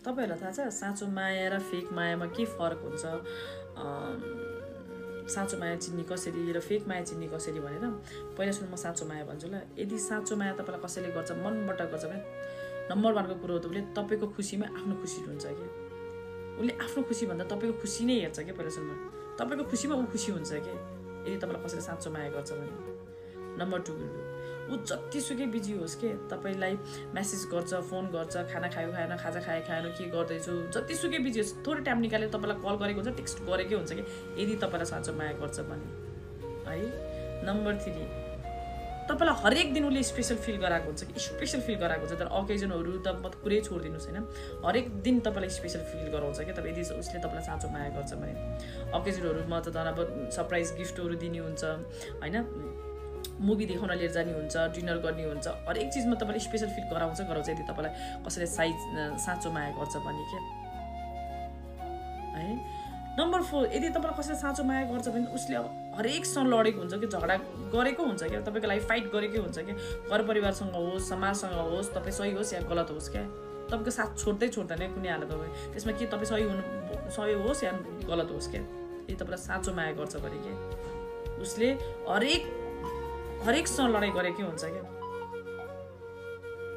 तपाईहरुलाई थाहा छ साँचो माया र फेक मायामा के फरक हुन्छ? साँचो माया चिन्ने कसरी र फेक माया चिन्ने कसरी भनेर पहिला सुरु म साँचो माया भन्छु ल। यदि साँचो माया तपाईलाई कसैले गर्छ, मनबाट गर्छ भने नम्बर 1 को कुरो हो उसले तपाईको खुसीमा आफ्नो खुसी हुन्छ के। उसले आफ्नो खुसी भन्दा तपाईको खुसी नै हेर्छ के। पहिला सुरुमा तपाईको खुसीमा उ खुसी हुन्छ के यदि तपाईलाई कसैले साँचो माया गर्छ भने। नम्बर 2 ऊ जतिसुकै बिजी होस् के तपाईलाई मेसेज गर्छ, फोन गर्छ, खाना खायो खाएन, खाजा खाए खाएन, के गर्दैछु, जतिसुकै बिजी होस् थोरै टाइम निकालेर तपाईलाई कल गरेको हुन्छ, टेक्स्ट गरेकै हुन्छ के यदि तपाईलाई साँचो माया गर्छ भने है। नम्बर 3 तपाईलाई हरेक दिन उसले स्पेशल फिल गराएको हुन्छ कि स्पेशल फिल गराएको हुन्छ। तर ओकेजनहरु त म पुरै छोड्दिनुस् हैन, हरेक दिन तपाईलाई स्पेशल फिल गराउँछ के तपाईँ यदि उसले तपाईलाई साँचो माया गर्छ भने। ओकेजनहरुमा त अब सरप्राइज गिफ्टहरु दिने हुन्छ हैन, मुभी देखाउन लिएर जाने हुन्छ, डिनर गर्ने हुन्छ, हरेक चीजमा तपाईले स्पेशल फिल गराउँछ यदि तपाईलाई कसैले साँचो माया गर्छ भने के है। नम्बर 4 यदि तपाईलाई कसैले साँचो माया गर्छ भने उसले अब हरेकसँग लडेको हुन्छ कि झगडा गरेको हुन्छ के तपाईको लागि फाइट गरेकै हुन्छ के। घर परिवारसँग होस्, समाजसँग होस्, तपाई सही होस् या गलत होस् के तपाईको साथ छोड्दैन कुनै हालतमा। त्यसमा के तपाई सही होस् या गलत होस् के यदि तपाईलाई साँचो माया गर्छ भने के उसले हरेकसँग लडाई गरेकै हुन्छ क्या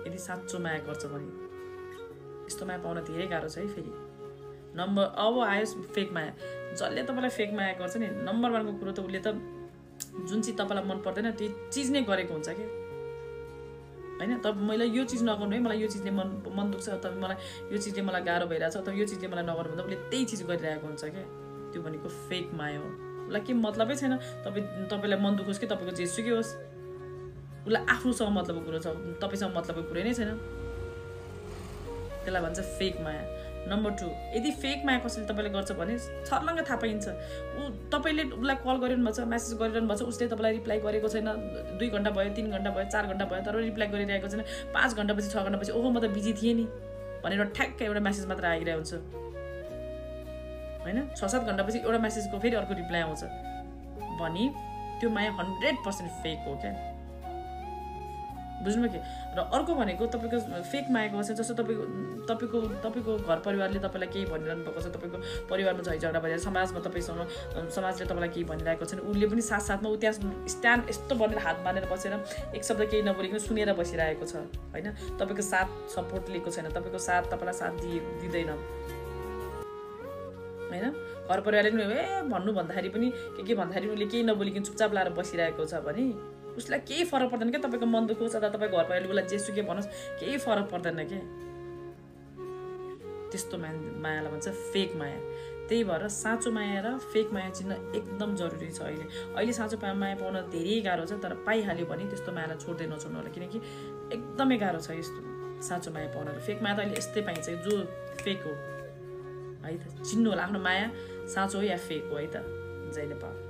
यदि साँचो माया गर्छ भने। यस्तो माया पाउन धेरै गाह्रो छ है। फेरि अब आयो फेक माया। जसले तपाईलाई फेक माया गर्छ नि नम्बर 1 को कुरो त उसले त जुन चीज तपाईलाई मन पर्दैन त्यो चीज नै गरेको हुन्छ के हैन। त मैले यो चीज नगर्नु है, मलाई यो चीजले मन दुख्छ, अथवा मलाई यो चीजले मलाई गाह्रो भइराछ, अथवा यो चीजले मलाई नगर्नु भन्दा उसले त्यही चीज गरिरहेको हुन्छ के। त्यो भनेको फेक माया हो। उसलाई के मतलबै छैन तपाईलाई मन दुखोस् कि तपाईको जेसुकै होस्, उसलाई आफूसँग मतलबको कुरो छ, तपाईसँग मतलबको कुरै नै छैन। त्यसलाई भन्छ फेक माया। नम्बर 2 यदि फेक माया कसैले तपाईले गर्छ भने छर्लङ्ग थाहा पाइन्छ। तपाईले उसलाई कल गरिरहनु भएको छ, मेसेज गरिरहनु भएको छ, उसले तपाईलाई रिप्लाई गरेको छैन, 2 घण्टा भयो, 3 घण्टा भयो, 4 घण्टा भयो, तर रिप्लाई गरिरहेको छैन। 5 घण्टापछि 6 घण्टापछि ओहो म त बिजी थिएँ नि भनेर ठ्याक्क एउटा मेसेज मात्र आइरहेको हुन्छ हैन। 6-7 घण्टापछि एउटा मेसेजको फेरि अर्को रिप्लाई आउँछ भनी त्यो माया 100% फेक हो क्या। बुझ्नुभयो के। र अर्को भनेको तपाईको फेक मायाको छ जस्तो तपाईको घर परिवारले तपाईलाई केही भनिरहनु भएको छ, तपाईको परिवारमा झगडा भइरहेको छ, समाजमा समाजले तपाईलाई केही भनिरहेको छैन, उसले पनि साथसाथमा उ त्यहाँ स्ट्यान्ड यस्तो बनेर हात बाँधेर बसेर एक शब्द केही नबोलिकन सुनेर बसिरहेको छ हैन। तपाईको साथ सपोर्ट लिएको छैन, तपाईको साथ तपाईलाई साथ दिदैन हैन। घर परिवारले पनि भन्नु भन्दाखेरि पनि के भन्दाखेरि उसले केही नबोलिकन चुपचाप लाएर बसिरहेको छ भने उसलाई केही फरक पर्दैन के। तपाईको मन दुखोस् अथवा तपाईको घर परिवारले उसलाई जेसुकै भनोस् केही फरक पर्दैन के। त्यस्तो मायालाई भन्छ फेक माया। त्यही भएर साँचो माया र फेक माया चिन्न एकदम जरुरी छ। अहिले साँचो माया पाउन धेरै गाह्रो छ, तर पाइहाल्यो भने त्यस्तो मायालाई छोड्दै नछोड्नु होला, किनकि एकदमै गाह्रो छ यस्तो साँचो माया पाउन। फेक माया त अहिले यस्तै पाइन्छ जो फेक हो है त। चिन्नु होला आफ्नो माया साँचो हो या फेक हो है त। जय नेपाल।